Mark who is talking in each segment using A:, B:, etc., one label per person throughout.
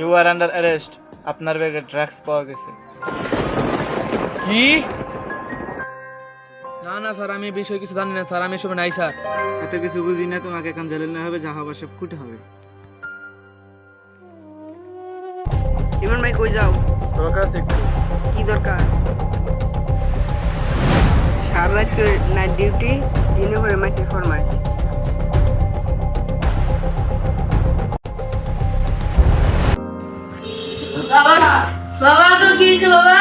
A: You R under arrest. আপনার ব্যাগে drugs পাওয়া গেছে।
B: কি? না না স্যার, আমি এই বিষয়ে কিছু জানি না স্যার, আমি এসব নাই স্যার।
A: এত কিছু বুঝি না, তোমাকে এখন জেলে নেওয়া হবে, যা হবার সব কুটে হবে।
C: ইমন ভাই কই যাও?
B: দরকার একটু।
C: কি দরকার? সারা রাত নাইট ডিউটি, দিনে করে মাইকের ফরমাইশ।
D: বাবা বাবা তো কিছে বাবা?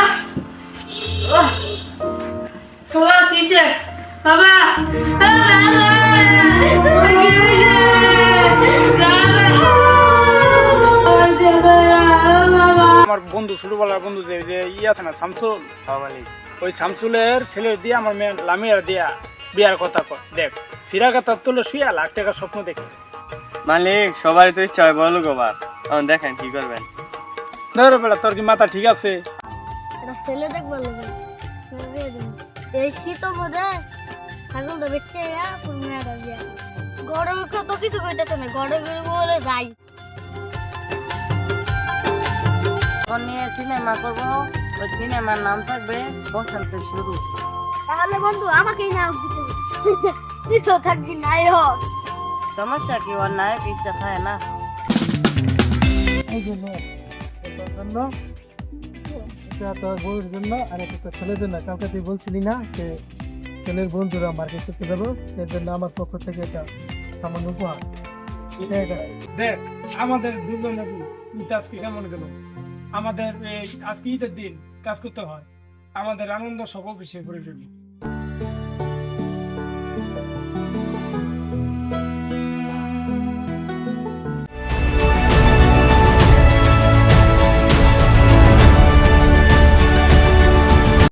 D: বাবা কিছে বাবা?
E: আমার বন্ধু ছোটবেলার বন্ধু যে যে আছে না শামসুল, ওই শামসুলের ছেলে দিয়ে আমার মেয়ে লামিয়ার দিয়া বিয়ার কথা কর। দেখ সিরাগাতার তুলে শুয়ে লাখ টাকার স্বপ্ন দেখে।
F: মালিক সবারই তো ইচ্ছা হয় বলো গোবার, এখন দেখেন কি করবেন।
E: ধরো বেলা তোর কি মাথা ঠিক আছে?
G: এটা ছেলে দেখবো লোক এই শীত মধ্যে ছাগলটা বেঁচে মেয়েটা বিয়া গরমে কত কিছু কইতেছে না, ঘরে ঘরে বলে যাই
D: নিয়ে সিনেমা করবো, ওই সিনেমার নাম থাকবে বসন্ত শুরু।
G: তাহলে বন্ধু আমাকেই নাও তুই তো থাকবি নায়ক।
D: সমস্যা কি, ওর নায়ক ইচ্ছা খায় না?
E: এই জন্য এটা তোর বউয়ের জন্য আর একটা ছেলের জন্য। কাউকে তুই বলছিলি না যে ছেলের বন্ধুরা মার্কেট করতে যাবো, এর জন্য আমার পক্ষ থেকে এটা সামান্য উপহার। দেখ আমাদের দুজনের ঈদ আজকে কেমন গেল? আমাদের আজকে ঈদের দিন কাজ করতে হয়, আমাদের আনন্দ সব অফিসে প্রয়োজন।